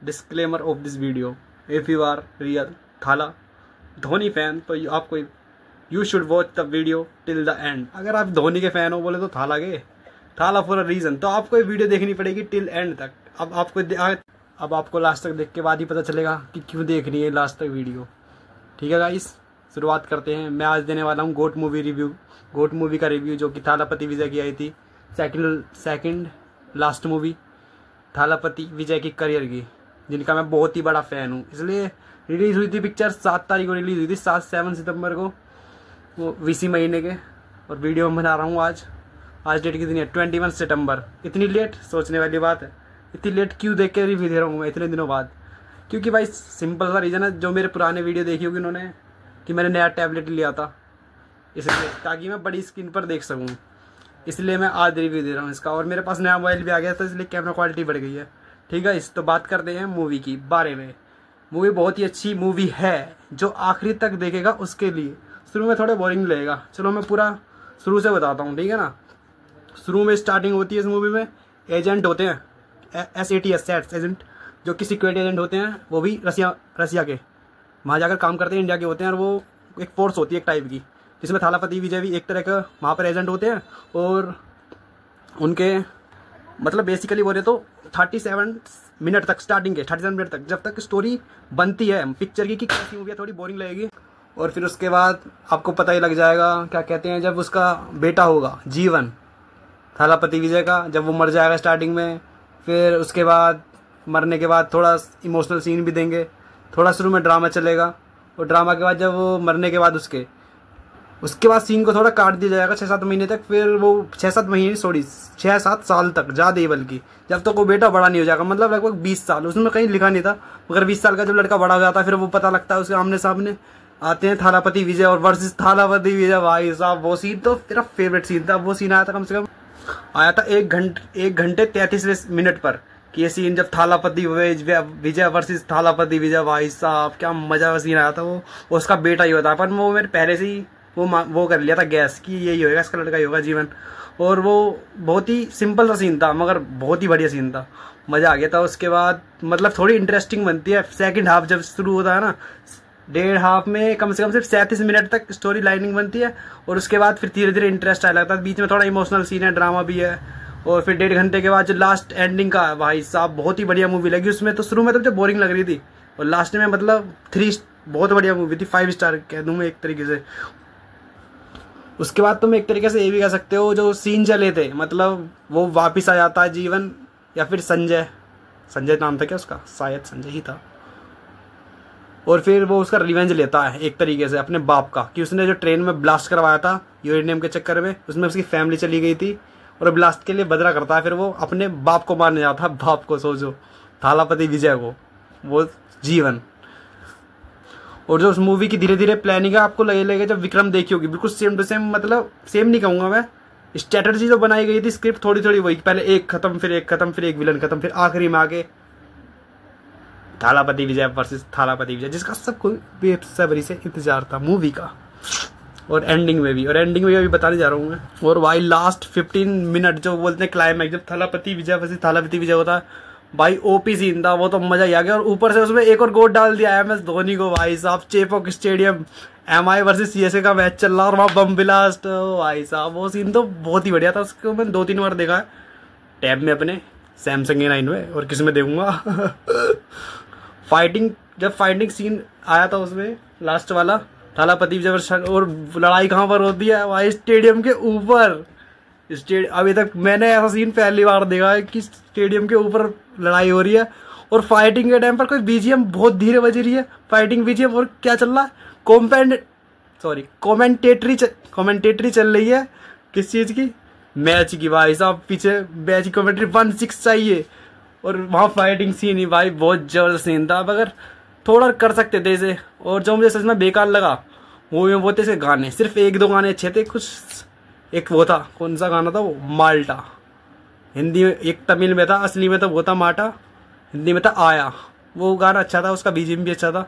Disclaimer of this video, if you are real Thala Dhoni fan तो आपको you should watch the video till the end. अगर आप धोनी के fan हो बोले तो थाला फॉर अ रीजन, तो आपको ये वीडियो देखनी पड़ेगी टिल एंड तक। अब आपको लास्ट तक देख के बाद ही पता चलेगा कि क्यों देखनी है लास्ट तक वीडियो। ठीक है गाइस, शुरुआत करते हैं। मैं आज देने वाला हूँ गोट मूवी का रिव्यू, जो कि थालापति विजय की आई थी, सेकंड लास्ट मूवी थालापति विजय की करियर की, जिनका मैं बहुत ही बड़ा फैन हूँ। इसलिए रिलीज हुई थी पिक्चर 7 तारीख को रिलीज हुई थी, 7 सितंबर को, वो इसी महीने के। और वीडियो में बना रहा हूँ आज डेट कितनी है, 21 सितंबर। इतनी लेट, सोचने वाली बात है, इतनी लेट क्यों देख के रिव्यू दे रहा हूँ मैं इतने दिनों बाद। क्योंकि भाई सिंपल सा रीज़न है, जो मेरे पुराने वीडियो देखी होगी उन्होंने, कि मैंने नया टैबलेट लिया था, इसलिए ताकि मैं बड़ी स्क्रीन पर देख सकूँ, इसलिए मैं आज रिव्यू दे रहा हूँ इसका। और मेरे पास नया मोबाइल भी आ गया था, इसलिए कैमरा क्वालिटी बढ़ गई है। ठीक है, इस तो बात करते हैं मूवी की बारे में। मूवी बहुत ही अच्छी मूवी है, जो आखिरी तक देखेगा उसके लिए। शुरू में थोड़ा बोरिंग लगेगा, चलो मैं पूरा शुरू से बताता हूँ, ठीक है ना। शुरू में स्टार्टिंग होती है इस मूवी में, एजेंट होते हैं SAT एजेंट, जो कि सिक्योरिटी एजेंट होते हैं, वो भी रसिया के, वहाँ जाकर काम करते हैं, इंडिया के होते हैं। और वो एक फोर्स होती है एक टाइप की, जिसमें थालापति विजय भी एक तरह का वहाँ पर एजेंट होते हैं। और उनके मतलब बेसिकली बोले तो 37 मिनट तक, स्टार्टिंग के 37 मिनट तक, जब तक स्टोरी बनती है पिक्चर की कि कैसी मूवी है, थोड़ी बोरिंग लगेगी। और फिर उसके बाद आपको पता ही लग जाएगा, क्या कहते हैं, जब उसका बेटा होगा जीवन थालापति विजय का, जब वो मर जाएगा स्टार्टिंग में, फिर उसके बाद मरने के बाद थोड़ा इमोशनल सीन भी देंगे, थोड़ा शुरू में ड्रामा चलेगा। और ड्रामा के बाद जब वो मरने के बाद उसके बाद सीन को थोड़ा काट दिया जाएगा 6-7 महीने तक। फिर वो 6-7 साल तक, ज़्यादा ही बल्कि, जब तक वो बेटा बड़ा नहीं हो जाएगा, मतलब लगभग 20 साल। उसमें कहीं लिखा नहीं था, मगर 20 साल का जब लड़का बड़ा हो जाता है, फिर वो पता लगता है, उसके आमने सामने आते हैं थालापति विजय और वर्सेस थालापति विजय। भाई साहब, वो सीन तो मेरा फेवरेट सीन था। वो सीन आया था कम से कम, आया था 1 घंटे 33 मिनट पर, कि ये सीन जब थालापति विजय वर्सेस थालापति विजय, भाई साहब क्या मजा का सीन आया था। वो उसका बेटा ही होता है, पर वो मेरे पहले से ही वो कर लिया था गैस कि यही होगा, इसका लड़का ही होगा जीवन। और वो बहुत ही सिंपल सा सीन था, मगर बहुत ही बढ़िया सीन था, मजा आ गया था। उसके बाद मतलब थोड़ी इंटरेस्टिंग बनती है सेकंड हाफ, जब शुरू होता है ना, 1.5 हाफ में कम से कम सिर्फ 37 मिनट तक स्टोरी लाइनिंग बनती है। और उसके बाद फिर धीरे धीरे इंटरेस्ट आने लगता है, बीच में थोड़ा इमोशनल सीन है, ड्रामा भी है। और फिर 1.5 घंटे के बाद जो लास्ट एंडिंग का, भाई साहब बहुत ही बढ़िया मूवी लगी। उसमें तो शुरू में तो जब बोरिंग लग रही थी, और लास्ट में मतलब 3 बहुत बढ़िया मूवी थी, 5 स्टार कह दूँ मैं एक तरीके से। उसके बाद तुम एक तरीके से ये भी कह सकते हो, जो सीन चले थे, मतलब वो वापिस आ जाता है जीवन, या फिर संजय नाम था क्या उसका, शायद संजय ही था। और फिर वो उसका रिवेंज लेता है एक तरीके से अपने बाप का, कि उसने जो ट्रेन में ब्लास्ट करवाया था यूरेनियम के चक्कर में, उसमें उसकी फैमिली चली गई थी, और ब्लास्ट के लिए बदला करता है। फिर वो अपने बाप को मारने जाता है, बाप को, सोचो, थालापति विजय को, वो जीवन। और जो उस मूवी की धीरे धीरे प्लानिंग है, आपको लगेगा जब विक्रम देखी होगी, बिल्कुल सेम टू सेम, मतलब सेम नहीं कहूँगा मैं, स्ट्रेटजी जो बनाई गई थी, स्क्रिप्ट थोड़ी थोड़ी वही, पहले एक खत्म, फिर एक खत्म, फिर एक विलन खत्म, फिर आखिरी में आके थालापति विजय वर्सेस थालापति विजय, जिसका सबको बेसब्री से इंतजार था मूवी का। और एंडिंग में भी अभी बताने जा रहा हूँ मैं। और भाई लास्ट 15 मिनट जो बोलते हैं क्लाइमैक्स, जब थालापति विजय वर्सेस थालापति विजय होता है, भाई ओपी सीन था, वो तो मजा ही आ गया। और ऊपर से उसमें एक और गोल डाल दिया MS धोनी को, भाई साहब, Chepauk stadium, MI versus CSK का मैच चल रहा और वहाँ बम ब्लास्ट, भाई साहब वो सीन तो बहुत ही बढ़िया था। उसको मैंने 2-3 बार देखा है टैब में अपने सैमसंग A9 में, और किस में देखूंगा। जब फाइटिंग सीन आया था उसमें लास्ट वाला, थालापति विजय, और लड़ाई कहाँ पर होती है, भाई स्टेडियम के ऊपर। अभी तक मैंने ऐसा सीन पहली बार देखा है कि स्टेडियम के ऊपर लड़ाई हो रही है, और फाइटिंग के टाइम पर कोई BGM बहुत धीरे बज रही है, फाइटिंग BGM, और क्या चल रहा है, कमेंटेटरी चल रही है, किस चीज की, मैच की। भाई साहब पीछे मैच की कमेंट्री 1-6 चाहिए, और वहाँ फाइटिंग सीन ही भाई बहुत जबरदस्त सीन था। अगर थोड़ा कर सकते थे इसे। और जो मुझे सच में बेकार लगा वो थे से गाने, सिर्फ 1-2 गाने अच्छे थे कुछ। एक वो था, कौन सा गाना था वो, माल्टा, हिंदी में, एक तमिल में था, असली में तो वो था माटा, हिंदी में था आया। वो गाना अच्छा था, उसका BGM भी अच्छा था।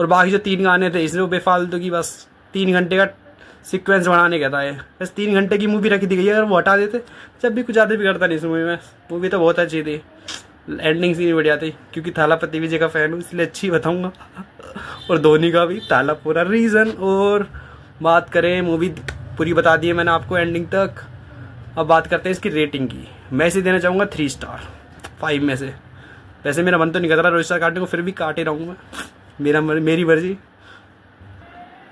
और बाकी जो 3 गाने थे इसमें वो बेफालतू की, बस 3 घंटे का सीक्वेंस बनाने का था ये, बस 3 घंटे की मूवी रखी दी गई है। अगर वो हटा देते, जब भी कुछ ज़्यादा भी करता नहीं इस मूवी में, मूवी तो बहुत अच्छी थी। एंडिंग से नहीं बढ़िया थी, क्योंकि थालापति विजय का फैन हूँ इसलिए अच्छी बताऊंगा। और धोनी का भी थाला पूरा रीज़न। और बात करें, मूवी पूरी बता दी है मैंने आपको एंडिंग तक। अब बात करते हैं इसकी रेटिंग की। मैं इसे देना चाहूँगा 3 स्टार 5 में से। वैसे मेरा मन तो नहीं कर रहा रोज स्टार काटने को, फिर भी काट ही रहा हूँ मैं, मेरी मर्जी।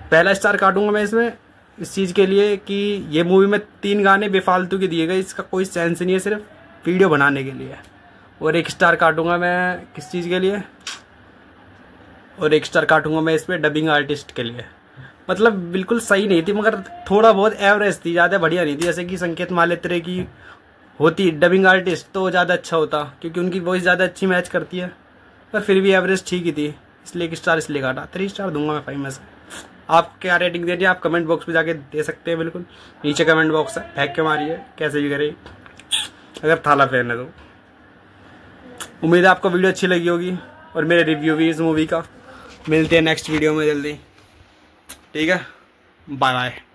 पहला स्टार काटूंगा मैं इसमें इस चीज़ के लिए कि ये मूवी में 3 गाने बेफालतू के दिए गए, इसका कोई सेंस नहीं है, सिर्फ वीडियो बनाने के लिए। और 1 स्टार काटूंगा मैं किस चीज़ के लिए, और 1 स्टार काटूंगा मैं इस पर डबिंग आर्टिस्ट के लिए। मतलब बिल्कुल सही नहीं थी, मगर थोड़ा बहुत एवरेज थी, ज़्यादा बढ़िया नहीं थी। जैसे कि संकेत मालेत्रे की होती डबिंग आर्टिस्ट तो ज़्यादा अच्छा होता, क्योंकि उनकी वॉइस ज़्यादा अच्छी मैच करती है। पर फिर भी एवरेज ठीक ही थी, इसलिए 1 स्टार इसलिए काटा। 3 स्टार दूंगा मैं 5 में से। आप क्या रेटिंग दे रही है आप कमेंट बॉक्स में जाके दे सकते हैं, बिल्कुल नीचे कमेंट बॉक्स है, फेंक के मारिए कैसे भी करे, अगर थाला फैन है तो। उम्मीद है आपको वीडियो अच्छी लगी होगी और मेरे रिव्यू भी इस मूवी का। मिलते हैं नेक्स्ट वीडियो में जल्दी, ठीक है, बाय बाय।